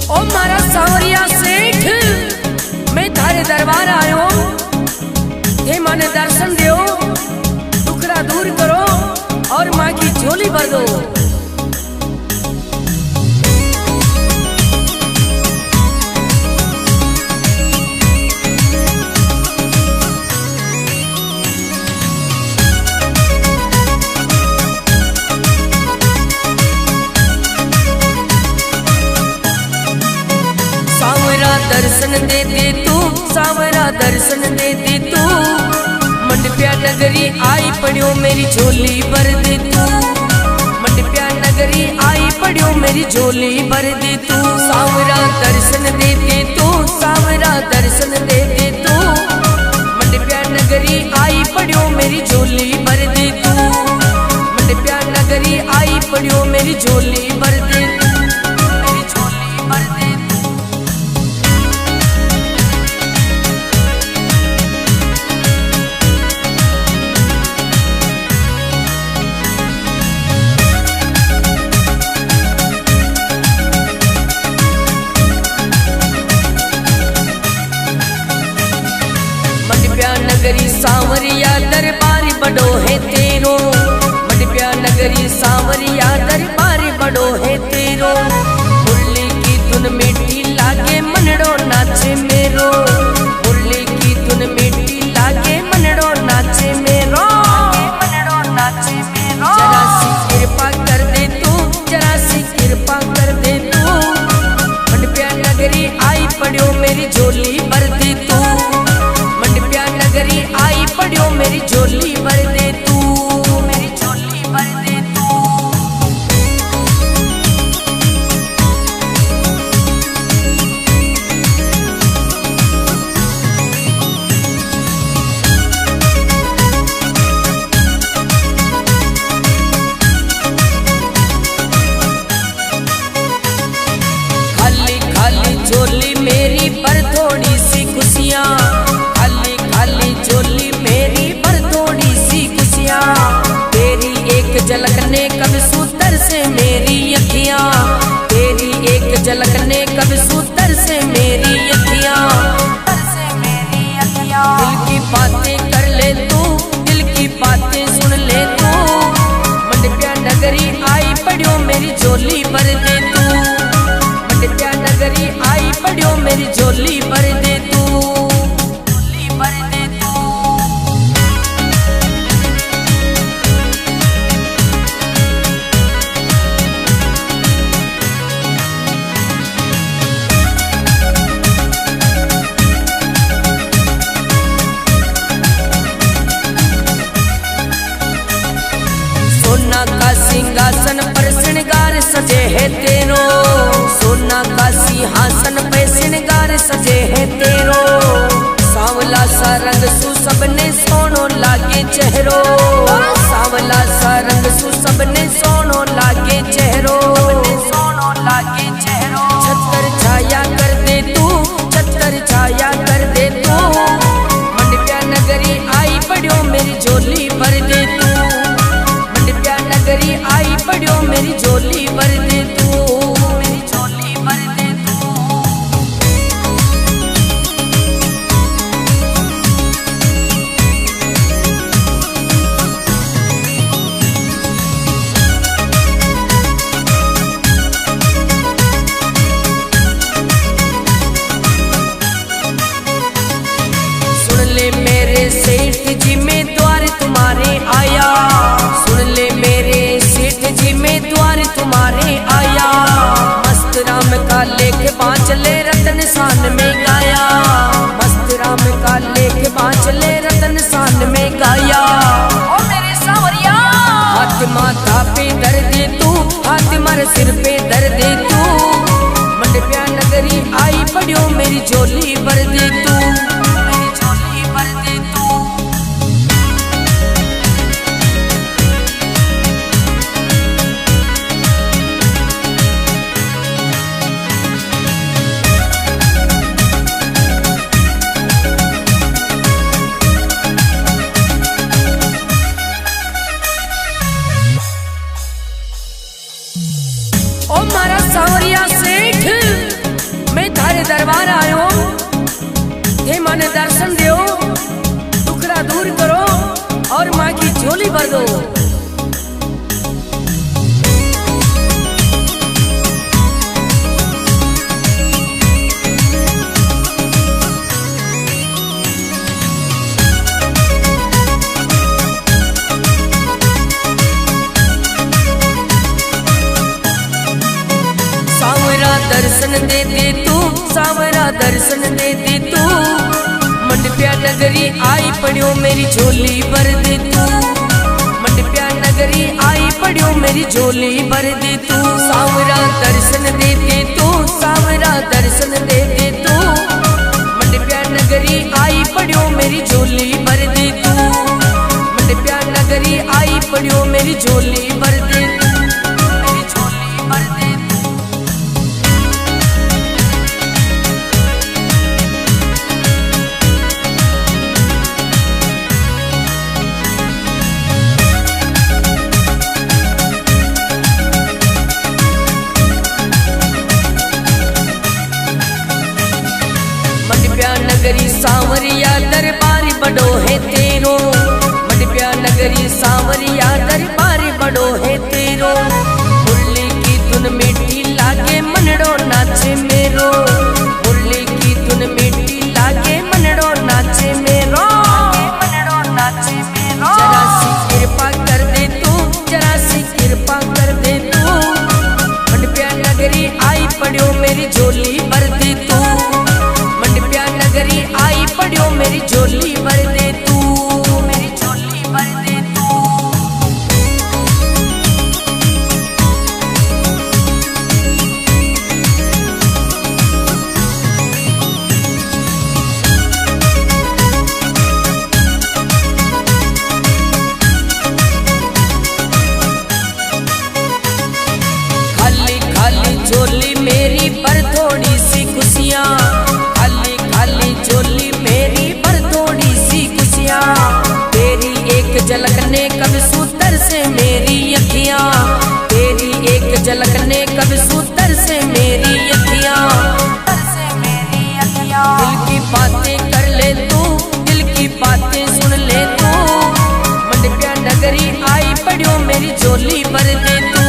ओ मारा सांवरिया सेठ, मैं थारे दरबार आयो, हे माने दर्शन दो, दुखड़ा दूर करो और माँ की झोली भर दो। दर्शन दे दे तू सावरा, दर्शन दे दे तू, मंडप्या नगरी आई पड़ियो मेरी झोली भर दे तू, मंडप्या नगरी आई पड़ियो मेरी झोली भर दे तू। सावरा दर्शन दे दे तू सावरा, दर्शन दे दे तू, मंडप्या नगरी आई पड़ियो मेरी झोली भर दे तू, मंडप्या नगरी आई पड़ियो मेरी झोली भर दे तू, मेरी झोली भर दे। नगरी सांवरिया दरबार बड़ो है तेरो, मंडप्या नगरी सांवरिया दरबार बड़ो है तेरो, मुरली की धुन मीठी लागे मनड़ो नाचे मेरो, मुरली की धुन मीठी लागे मनड़ो नाचे मेरो, मनड़ो नाचे मेरो। जरा सी कृपा कर दे तू, जरा सी कृपा कर दे तू, मंडप्या नगरी आई पड़ियो मेरी झोली भर दे तू, नगरी आई पड़ियो मेरी झोली भर दे तू, मेरी झोली भर दे तू। खाली खाली झोली मेरी पर थोड़ी सी खुशियाँ, झोली मेरी पर थोड़ी सी खुशियाँ, तेरी एक झलक ने कब सूतर से मेरी अखियाँ, तेरी एक झलक ने कब सूतर से मेरी अखियाँ, दिल की बातें कर ले तू, दिल की बातें सुन ले तू, मंडप्या नगरी आई पड़ियो मेरी झोली भर दे तू, मंडप्या नगरी आई पड़ियो मेरी झोली भर दे तू, झोली भर दे। सोना का सिंहासन पर श्रृंगार सजे है तेरो, सोना का सिंहासन पे श्रृंगार सजे है तेरो, सांवला सा रंग सु सबने सोनो लागे चेहरो, सांवला सा रंग सु सबने सोनो लागे चेहरो, सोनो लागे चेहरो। छतर छाया कर दे तू, छतर छाया कर दे तू, मंडप्या नगरी आई पड़ियो मेरी झोली भर दे तू, नगरी आई पड़ियो मेरी झोली भर दे तू, मेरी झोली भर दे तू। सुन ले मेरे सेठ जी में द्वार तुम्हारे आया, सुन ले मेरे सेठ जी में द्वार तुम्हारे आया, मस्त राम का लेख बांचले रतन सान में गाया, मस्त राम का लेख बांचले रतन सान में गाया। ओ मेरे सांवरिया, हाथ माथा पे धर दे तू, हाथ मार सिर पे धर दे तू, मंडप्या नगरी आई पड़ियो मेरी झोली भर दे तू, मेरी झोली भर दे तू। ओ मारा सांवरिया सेठ, मन दर्शन दो, दुखड़ा दूर करो और माँ की झोली भर दो। दर्शन दे दे तू, सावरा दर्शन दे दे तू, मंडप्या नगरी आई पड़ियो मेरी झोली भर दे तू, मंडप्या नगरी आई पड़ियो मेरी झोली भर दे तू। सावरा दर्शन दे दे तू, सावरा दर्शन दे दे तू, मंडप्या नगरी आई पड़ियो मेरी झोली भर दे तू, मंडप्या नगरी आई पड़ियो मेरी झोली भर दे तू, मेरी झोली भर दे। मंडप्या नगरी सांवरिया दरबार बड़ो है तेरो, मंडप्या नगरी सांवरिया दरबार बड़ो है तेरो, मुरली की धुन मीठी लागे मनड़ो नाचे मेरो, मुरली की धुन मीठी लागे मनड़ो नाचे मेरो, मनड़ो नाचे मेरो। जरा सी कृपा कर दे तू, जरा सी कृपा कर दे तू, मंडप्या नगरी आई पड़ियो मेरी झोली भर दे तू, मंडप्या नगरी आई पड़ियो मेरी झोली भर दे तू, मेरी झोली भर दे तू। खाली खाली झोली मेरी पर थोड़ी सी खुशियाँ, खाली खाली झोली मेरी पर थोड़ी सी खुशियाँ, तेरी एक झलक ने कब सूतर से मेरी अखियाँ, तेरी एक झलक ने कब सूतर से मेरी अखियाँ, दिल की बातें कर ले तू, दिल की बातें सुन ले तू, मंडप्या नगरी आई पड़ियो मेरी झोली भर दे तू,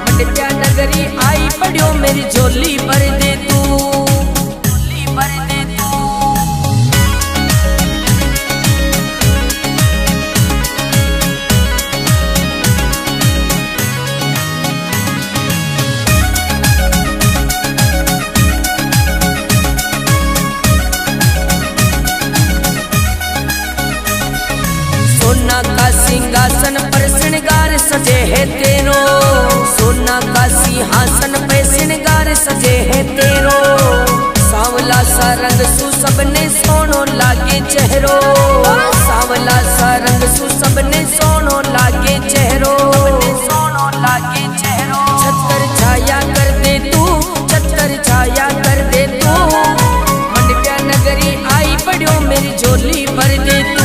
मंडप्या नगरी आई पड़ियो मेरी झोली भर दे तू, झोली भर दे तू। सोना का सिंहासन पर श्रृंगार सजे है तेरो, सोना का सिंहासन पे श्रृंगार सजे है तेरो, सांवला सा रंग सु सबने सोनो लागे चेहरो, सांवला सा रंग सु सबने सोनो लागे चेहरो, सोनो लागे चेहरो। छतर छाया कर दे तू, छतर छाया कर दे तू, मंडप्या नगरी आई पड़ियो मेरी झोली भर दे तू,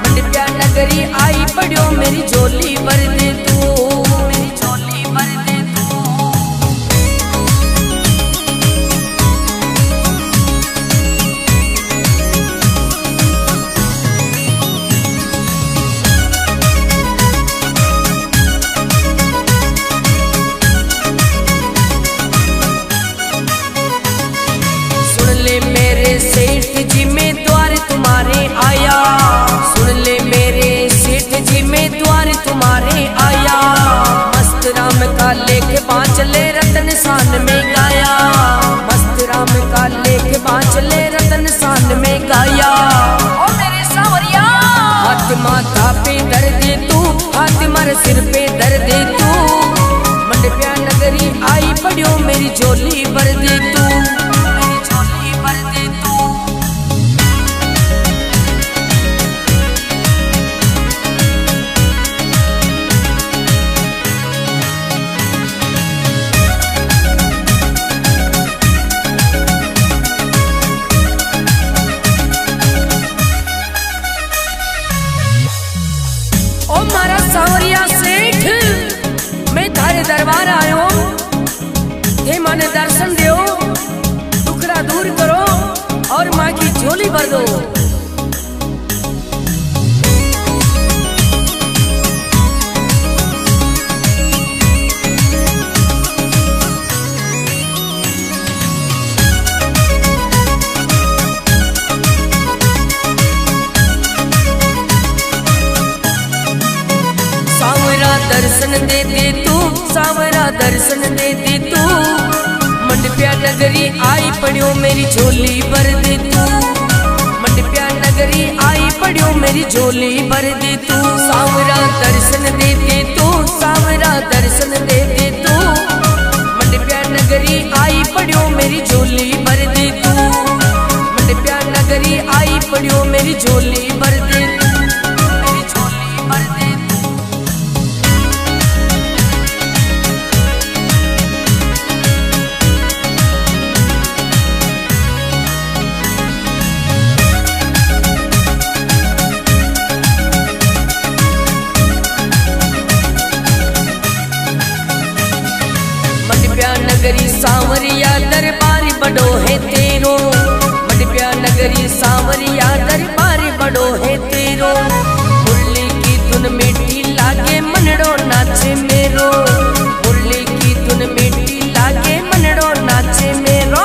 मंडप्या नगरी आई पड़ियो मेरी झोली भर दे तू, मेरी झोली भर दे तू। सुन ले मेरे सेठ जी मैं द्वार तुम्हारे आया, सुन ले मेरे सेठ जी मैं द्वार तुम्हारे आया, मस्त राम का लेख बांचले रतन सान में गाया, मस्त राम का लेख बांचले रतन सान में गाया। ओ मेरे सांवरिया हाथ माथा पे धर दे तू, हाथ मार सिर पे धर दे तू, मंडप्या नगरी आई पड़ियो मेरी झोली भर दे तू, मेरी झोली भर दे तू। ओ मारा सांवरिया सेठ मैं थारे दरबार आयो, हे माने दर्शन दो, दुखड़ा दूर करो और माँ की भर दो। दर्शन दे दे तू सावरा, दर्शन दे दे तू। मंडप्या नगरी आई पड़ियो मेरी झोली भर दे तू। मंडप्या नगरी आई पड़ियो मेरी झोली भर दे तू। सावरा दर्शन दे दे तू, सावरा दर्शन दे दे तू। मंडप्या नगरी आई पड़ियो मेरी झोली भर दे तू। मंडप्या नगरी आई पड़ियो मेरी झोली भर दे तू। नगरी सांवरिया दरबार बड़ो है तेरो। मंडप्या नगरी सांवरिया दरबार बड़ो है तेरो। मुरली की धुन मीठी लागे मनड़ो नाचे मेरो। मुरली की धुन मीठी लागे मनड़ो नाचे मेरो।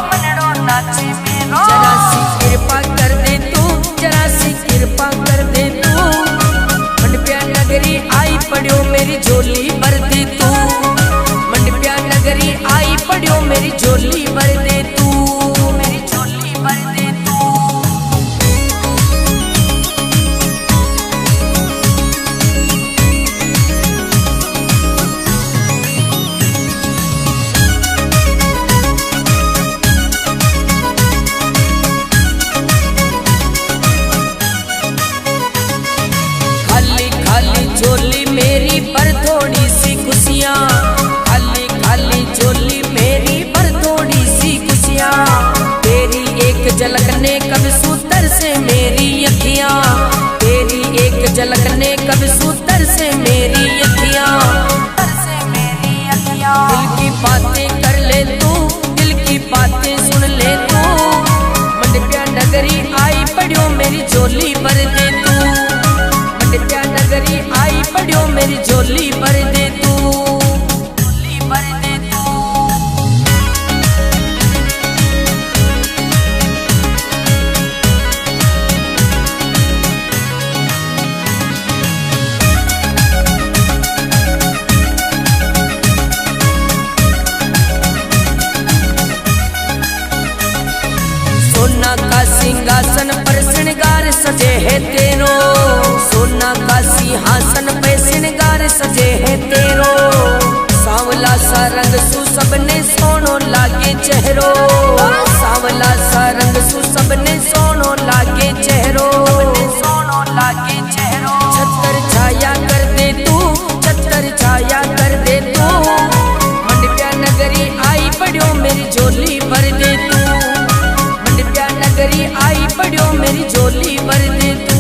मनड़ो नाचे मेरो। जरा सी कृपा कर दे तू, जरा सी कृपा कर दे तू। मंडप्या नगरी आई पड़ियो मेरी झोली भर दे तू। नगरी आई पड़ियो मेरी झोली भर दे तू। मेरी झोली भर दे तू। खाली खाली झोली मेरी पर थोड़ी सी खुशियाँ। खाली झोली मेरी पर थोड़ी सी खुशियाँ। तेरी एक झलक ने कब सूतर से मेरी अखियाँ। तेरी एक झलक ने कब सूतर से मेरी अखियाँ। दिल की बातें कर ले तू, दिल की बातें सुन ले तू। मंडप्या नगरी आई पड़ियो मेरी झोली भर दे तू। मंडप्या नगरी आई पड़ियो मेरी झोली भर दे तू। सोना का सिंहासन पर श्रृंगार सजे है तेरो। सोना का सिंहासन पे श्रृंगार सजे है तेरो। सांवला सा रंग सु सबने सोनो लागे चेहरो। सांवला सा रंग सु सबने सोनो लागे चेहरो। सोनो लागे चेहरो। छतर छाया कर दे तू, छतर छाया कर दे तू। मंडप्या नगरी आई पड़ियो मेरी झोली भर दे तू। नगरी आई पड़ियो मेरी झोली भर दे तू।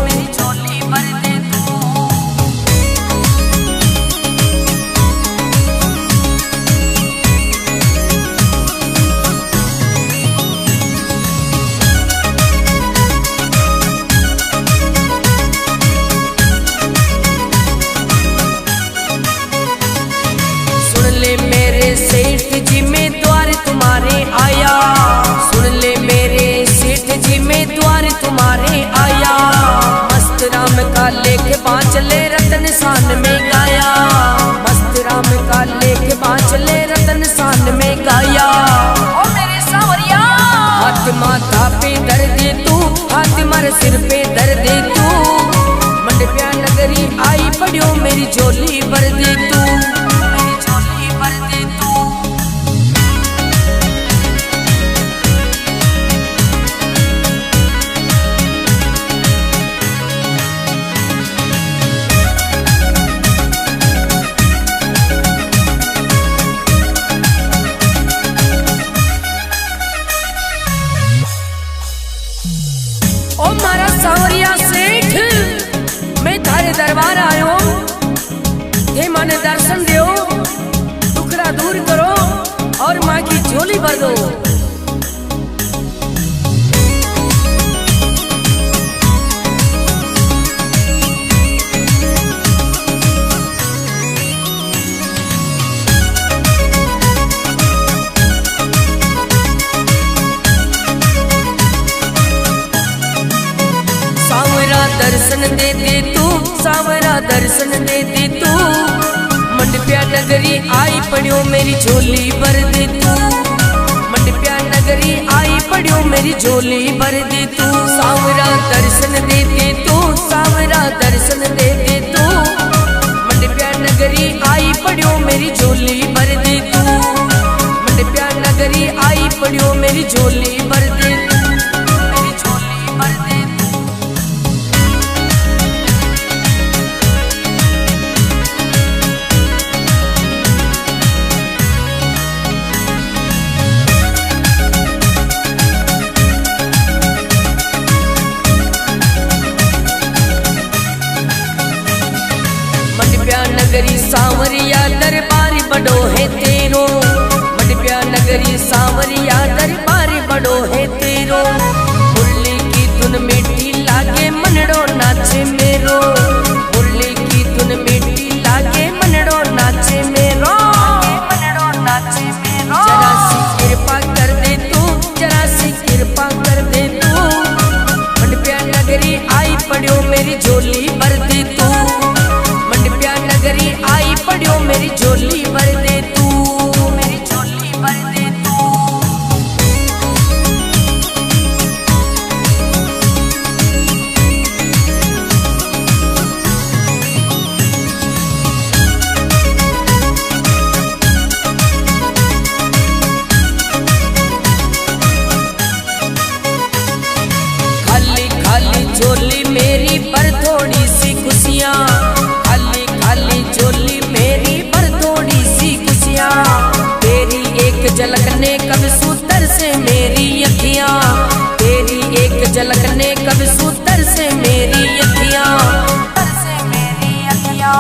मेरी झोली भर दे तू। सुन ले मेरे सेठ जी में द्वार तुम्हारे आया। सुन ले मेरे सेठ जी में द्वार तुम्हारे आया। मस्त राम का लेख बांचले रतन सान में गाया। मस्त राम का लेख बांचले रतन सान में गाया। ओ मेरे सावरिया हाथ माथा पे धर दे तू, हाथ मार सिर पे धर दे तू। मंडप्या नगरी आई पड़ियो मेरी झोली भर दे तू। मेरी झोली भर दे तू। ओ मारा सावरिया सेठ, मैं थारे दरबार आयो। हे माने दर्शन दो, दुखड़ा दूर करो और माँ की झोली भर दो। नगरी आई पड़ियो मेरी झोली भर दे तू, मंडप्या नगरी आई पड़ियो मेरी झोली भर दे तू। सावरा दर्शन दे दे तू, सावरा दर्शन दे दे तू, मंडप्या नगरी आई पड़ियो मेरी झोली भर दे तू, मंडप्या नगरी आई पड़ियो मेरी झोली भर दे तू, मेरी झोली भर दे तू। मंडप्या नगरी सांवरिया दरबार बड़ो है तेरो, मंडप्या नगरी सांवरिया दरबार बड़ो है तेरो। मुरली की धुन मीठी लागे मनड़ो नाचे मेरो, मुरली की धुन मीठी लागे मनड़ो नाचे मेरो, मनड़ो नाचे मेरो। जरा सी कृपा कर दे तू, जरा सी कृपा कर दे तू, मंडप्या नगरी आई पड़ियो मेरी झोली भर दे तू, मंडप्या नगरी आई पड़ियो मेरी झोली भर दे तू, मेरी झोली भर दे तू। खाली खाली झोली मेरी पर थोड़ी सी खुशियाँ, खाली खाली झोली मेरी पर थोड़ी सी खुशियाँ। तेरी एक झलक ने कब सूतर से मेरी अखियाँ, तेरी एक झलक ने कब सूतर से मेरी अखियाँ,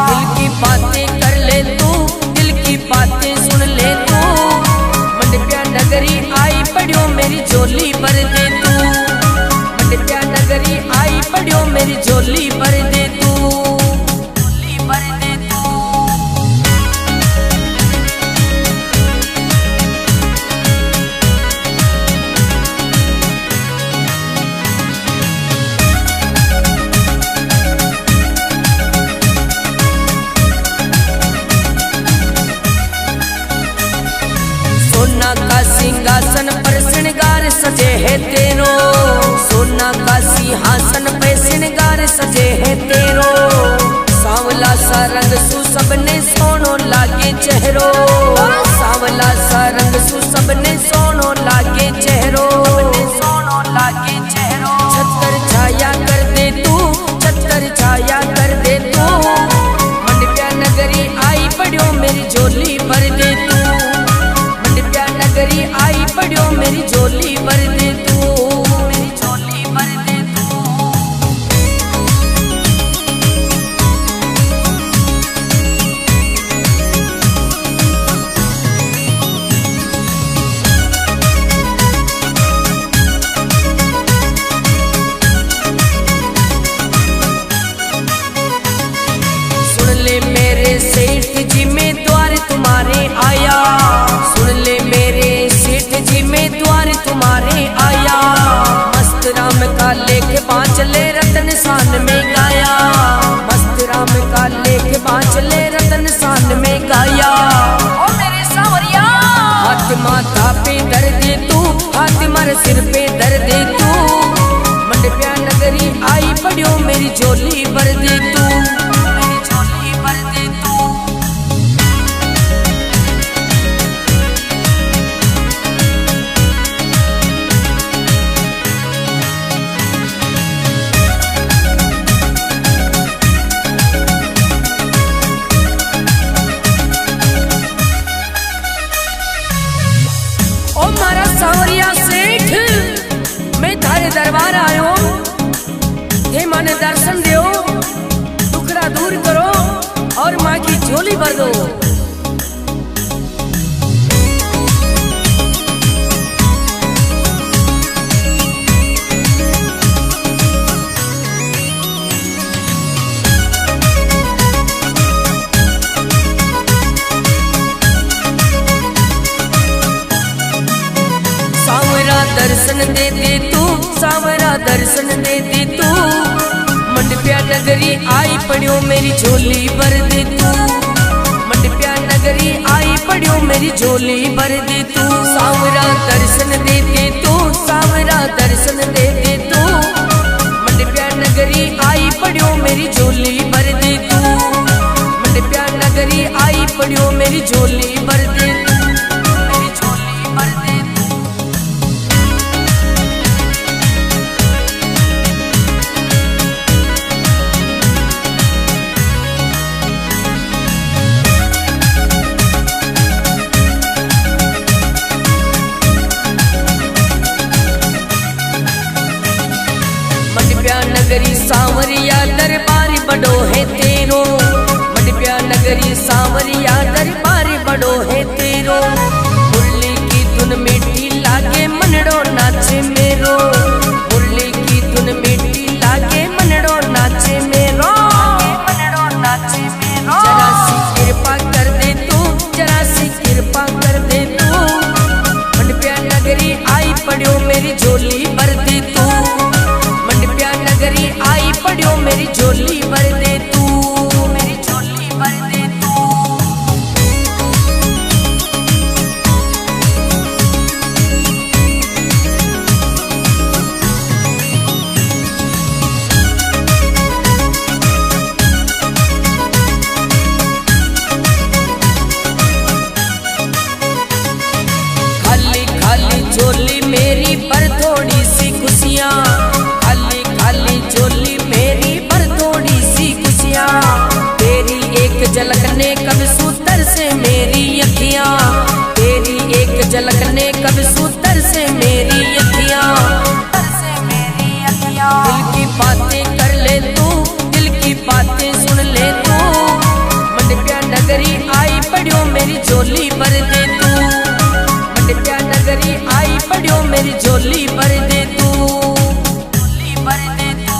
दिल की बातें कर ले तू, दिल की बातें सुन ले तू, मंडप्या नगरी आई पड़ियो मेरी झोली भर दे तू, मंडप्या नगरी आई पड़ियो मेरी झोली भर दे तू, झोली भर दे तू। सोना का सिंहासन पर श्रृंगार सजे है तेरो, सोना का सिंहासन पे श्रृंगार सजे है तेरो। सांवला सा रंग सु सबने सोनो लागे चेहरो, सांवला सा रंग सु सबने सोनो लागे चेहरो, सोनो लागे चेहरो। छतर छाया कर दे तू, छतर छाया कर दे तू, मंडप्या नगरी आई पड़ियो मेरी झोली भर दे तू, मंडप्या नगरी आई पड़ियो मेरी झोली भर दे तू, मेरी झोली भर दे तू। सुन ले मेरे सेठ जी में द्वार तुम्हारे आया, सुन ले मेरे सेठ जी में द्वार तुम्हारे आया। मस्त राम का लेख बांचले रतन सान में गाया, मस्त राम का लेख बांचले रतन सान में गाया। ओ मेरे सांवरिया हाथ माथा पे धर दे तू, हाथ मार सिर पे धर दे तू, मंडप्या नगरी आई पड़ियो मेरी झोली भर दे तू, मेरी झोली भर दे तू। ओ मारा सांवरिया सेठ, मैं थारे दरबार आयो, हे माने दर्शन दो, दुखड़ा दूर करो और माँ की झोली भर दो। दर्शन दे दे तू, सावरा दर्शन दे दे तू, मंडप्या नगरी आई पड़ियो मेरी झोली भर दे तू, मंडप्या नगरी मेरी झोली भर दे तू। सावरा दर्शन दे दे तू, सावरा दर्शन दे दे तू। मंडप्या नगरी आई पड़ियो मेरी झोली भर दे तू। मंडप्या नगरी आई पड़ियो मेरी झोली भर दे तू, मेरी झोली भर दे तू। मंडप्या नगरी सांवरिया दरबार बड़ो है तेरो। मंडप्या नगरी सांवरिया दरबार बड़ो है तेरो। मुरली की धुन मीठी लागे मनड़ो नाचे मेरो। मुरली की धुन मीठी लागे मनड़ो नाचे मेरो, मनड़ो नाचे मेरो। जरा सी कृपा कर दे तू, जरा सी कृपा कर दे तू। मंडप्या नगरी आई पड़ियो मेरी झोली भर दे तू। मंडप्या नगरी आई पड़ियो मेरी झोली भर दे तू, मेरी झोली भर दे तू। खाली खाली झोली मेरी पर थोड़ी सी खुशियाँ। खाली खाली झोली मेरी पर थोड़ी सी खुशियाँ। तेरी एक झलक ने कब सूतर से मेरी अखियाँ। तेरी एक झलक ने कब सूतर से मेरी अखियाँ। दिल की बातें कर ले तू, दिल की बातें सुन ले तू। मंडप्या नगरी आई पड़ियो मेरी झोली भर दे तू। मंडप्या नगरी आई पड़ियो मेरी झोली भर दे तू, झोली भर दे तू।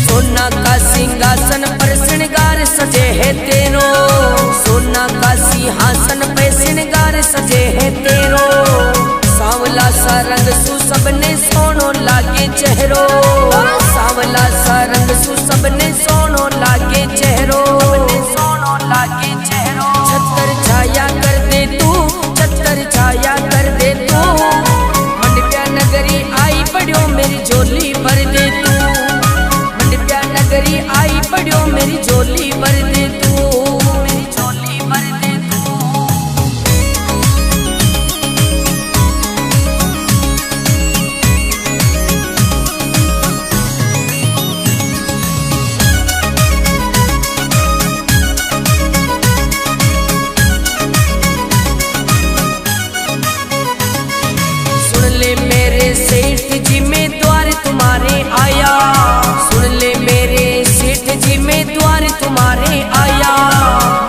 सोना का सिंहासन पर श्रृंगार सजे है तेरो। सोना का सिंहासन पे श्रृंगार सजे है तेरो। सांवला सा रंग सु सबने सोनो लागे चेहरो। सांवला सा रंग सु सबने सोनो लागे चेहरो, सोनो लागे चेहरो। छतर छाया कर दे तू, छतर छाया कर दे तू। मंडप्या नगरी आई पड़ियो मेरी झोली भर दे तू। मंडप्या नगरी आई पड़ियो मेरी झोली भर दे तू, मेरी झोली भर दे तू। सुन ले मेरे सेठ जी मैं द्वार तुम्हारे आया। सुन ले मेरे सेठ जी मैं द्वार तुम्हारे आया।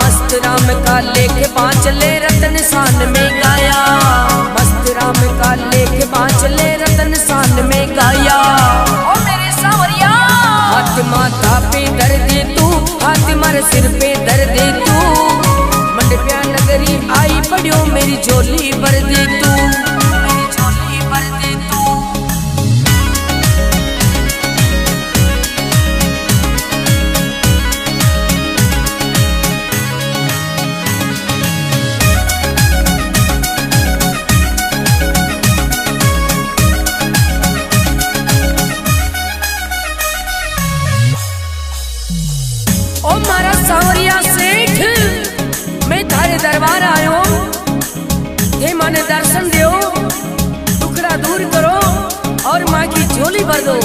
मस्त राम का लेख बांचले रतन सान में गाया। मस्त राम का लेख बांचले रतन सान में गाया। ओ मेरे सांवरिया हाथ माथा पे धर दे तू, हाथ मार सिर पे धर दे तू। मंडप्या नगरी आई पड़ियो मेरी झोली भर दे तू, मेरी झोली भर दे तू। ओ मारा सांवरिया सेठ मैं थारे दरबार आयो। हे माने दर्शन दो, दुखड़ा दूर करो और माँ की झोली भर दो।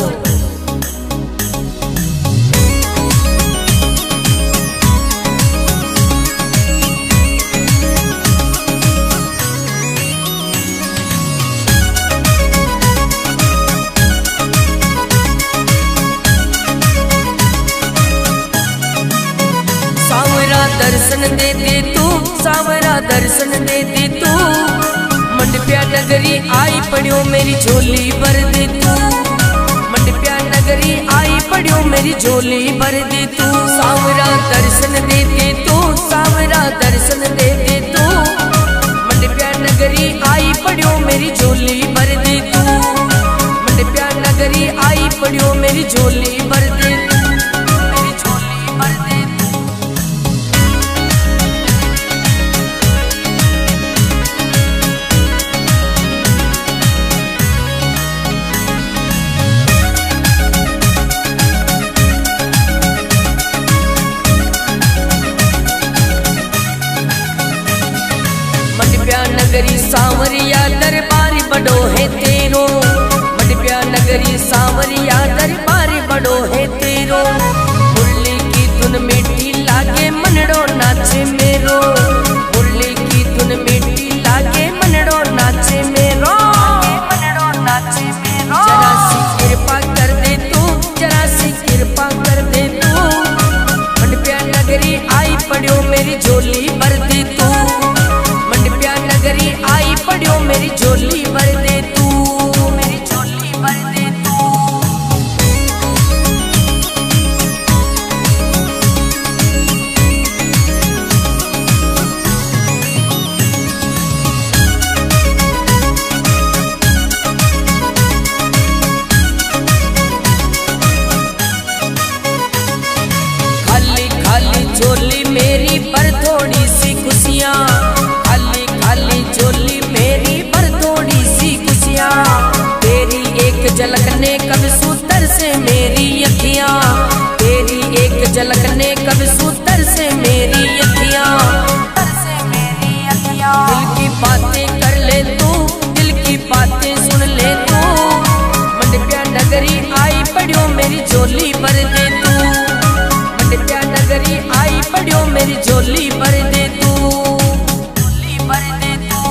दर्शन दे दे तू, सावरा दर्शन दे दे तू। मंडप्या नगरी आई पड़ियो मेरी झोली भर दे तू। मंडप्या नगरी आई पड़ियो मेरी झोली भर दे तू। सावरा दर्शन दे दे तू। नगरी सांवरिया दरबार बड़ो है तेरो, मंडप्या नगरी सांवरिया दरबार बड़ो है तेरो। मुरली की धुन मीठी लागे मनड़ो नाचे मेरो, मुरली की धुन मीठी लागे मनड़ो नाचे मेरो, मनड़ो नाचे मेरो। जरा सी कृपा कर दे तू, जरा सी कृपा कर दे तू, मंडप्या नगरी आई पड़ो मेरी झोली भर दे तू, मंडप्या नगरी आई पड़ो मेरी झोली भर दे तू, मेरी झोली भर दे तू। खाली खाली झोली मेरी पर थोड़ी सी खुशियाँ, खाली खाली झोली मेरी पर थोड़ी सी खुशियाँ। तेरी एक झलक ने कब सूतर से मेरी अखियाँ, तेरी एक झलक ने कब सूतर से मेरी अखियाँ, दिल की बातें कर ले तू, दिल की बातें सुन ले तू, मंडप्या नगरी आई पड़ो मेरी झोली भर दे तू, मंडप्या नगरी आई पड़ो मेरी झोली भर दे तू, झोली भर दे तू।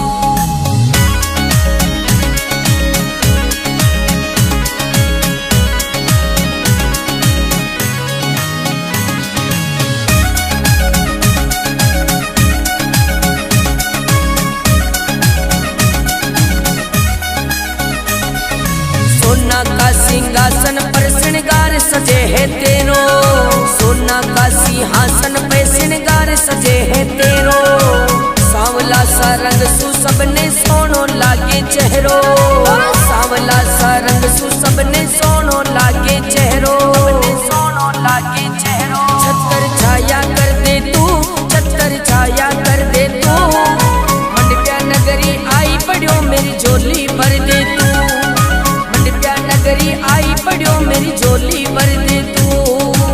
सोना का सिंहासन पर श्रृंगार सजे है तेरो, सोना का सिंहासन पे श्रृंगार सजे है तेरो। सांवला सा रंग सु सबने सोनो लागे चेहरो, सांवला सा रंग सु सबने सोनो लागे चेहरो, सोनो लागे चेहरो। छतर छाया कर दे तू, छतर छाया कर दे तू, मंडप्या नगरी आई पड़ो मेरी झोली भर दे तू, मंडप्या नगरी आई पड़ो मेरी झोली भर दे तू,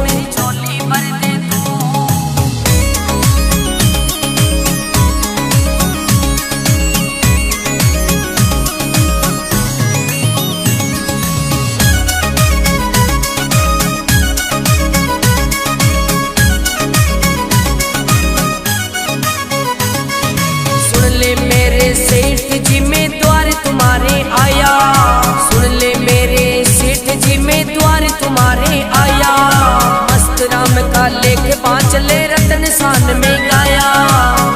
मेरी झोली भर दे तू। सुन ले मेरे सेठ जी मैं द्वार तुम्हारे आया, सुन ले मेरे सेठ जी मैं द्वार तुम्हारे आया। मस्त राम का लेख बांचले रतन सान में गाया,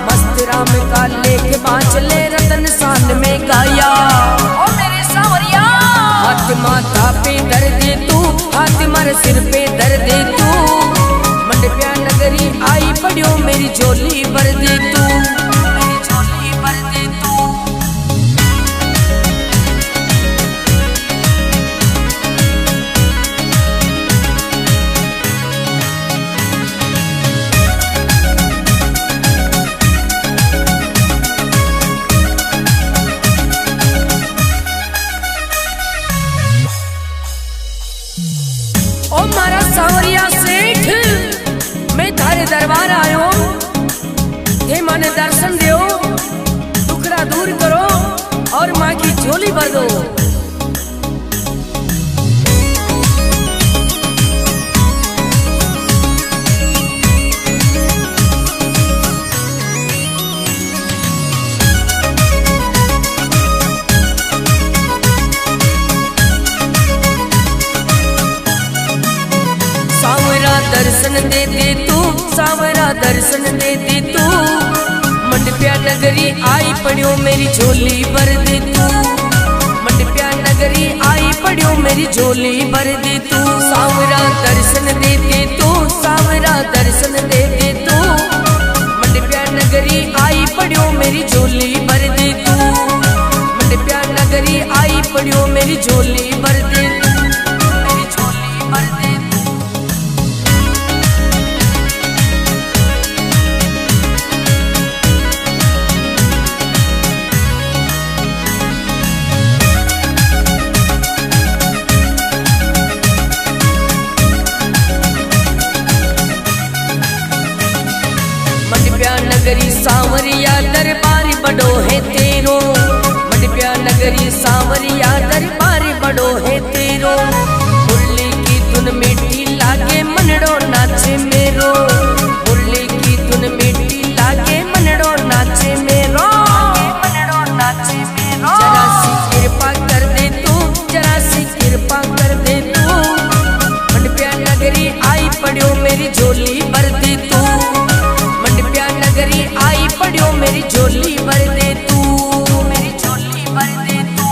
मस्त राम का लेख बांचले रतन सान में गाया। ओ मेरे सांवरिया हाथ माथा पे धर दे तू, हाथ मारे सिर पे धर दे तू, मंडप्या नगरी आई पड़ो मेरी झोली भर दे तू, मेरी झोली भर दे तू। ओ मारा सांवरिया सेठ मैं थारे दरबार आयो, हे माने दर्शन दो, दुखड़ा दूर करो और माँ की झोली भर दो। दर्शन दे दे तू, सांवरा दर्शन दे दे तू, मंडप्या नगरी आई पड़ो मेरी झोली भर दे तू, मंडप्या नगरी आई पड़ो मेरी झोली भर दे तू। सांवरा दर्शन दे दे तू, सांवरा दर्शन दे दे तू, मंडप्या नगरी आई पड़ो मेरी झोली भर दे तू, मंडप्या नगरी आई पड़ो मेरी झोली भर दे तू, मेरी झोली भर दे तू। नगरी सांवरिया दरबार बड़ो है तेरो, मंडप्या नगरी सांवरिया दरबार बड़ो है तेरो। मुरली की धुन मीठी लागे मनड़ो नाचे मेरो, मुरली की धुन मीठी लागे मनड़ो नाचे मेरो, मनड़ो नाचे मेरो। जरा सी कृपा कर दे तू, जरा सी कृपा कर दे तू, मंडप्या नगरी आई पड़ो मेरी झोली भर दे तू, मंडप्या नगरी आई पड़ो मेरी झोली भर दे तू, मेरी झोली भर दे तू।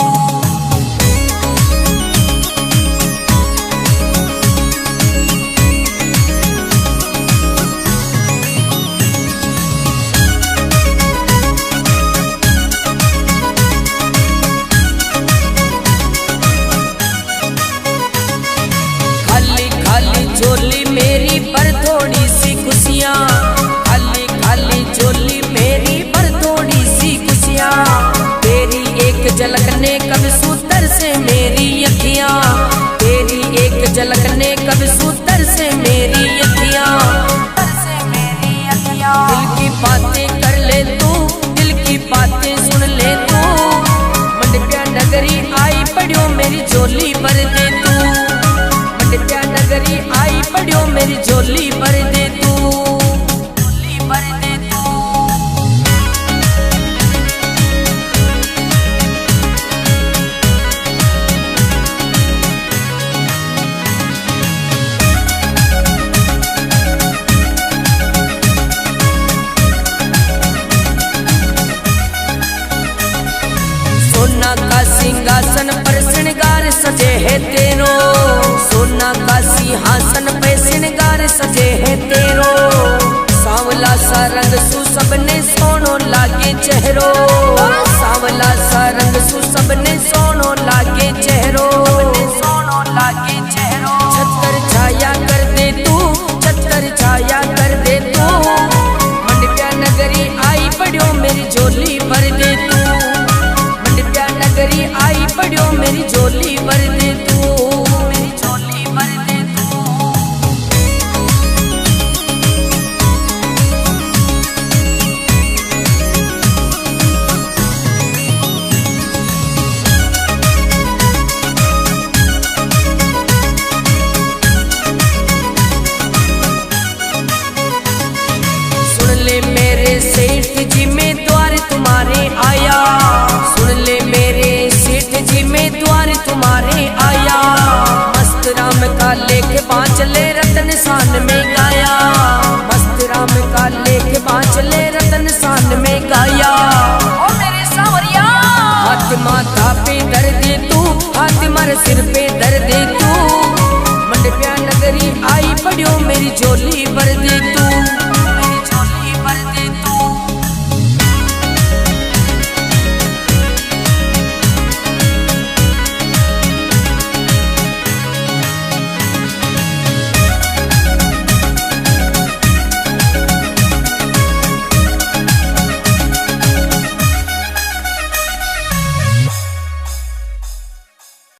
खाली खाली झोली मेरी पर थोड़ी सी खुशियाँ, खाली खाली झोली मेरी पर थोड़ी सी खुशियाँ। तेरी एक झलक ने कब सूतर से मेरी अखियाँ, तेरी एक झलक ने कब सूतर से मेरी अखियाँ, दिल की बातें कर ले तू, दिल की बातें सुन ले तू, मंडप्या नगरी आई पड़ो मेरी झोली भर दे तू, मंडप्या नगरी आई पड़ो मेरी झोली भर दे तू, झोली भर दे तू। सोना का सिंहासन पर श्रृंगार सजे है तेरो, सोना का सिंहासन पे श्रृंगार सजे है तेरो। सांवला सा रंग सु सबने सोनो लागे चेहरो, सांवला सा रंग सु सबने सोनो लागे चेहरो, सोनो लागे चेहरो। छतर छाया कर दे तू, छतर छाया कर दे तू, मंडप्या नगरी आई पड़ो मेरी झोली भर दे तू, मंडप्या नगरी आई पड़ो मेरी झोली भर दे तू, मेरी झोली भर दे तू। सुन ले मेरे सेठ जी मैं द्वार तुम्हारे आया, सुन ले मेरे सेठ जी मैं द्वार तुम्हारे आया। मस्त राम का लेख बांचले रतन सान में गाया, मस्त राम का लेख बांचले रतन सान में गाया। ओ मेरे सांवरिया हाथ माथा पे धर दे तू, हाथ मार सिर पे धर दे तू, मंडप्या नगरी आई पड़ो मेरी झोली भर दे तू।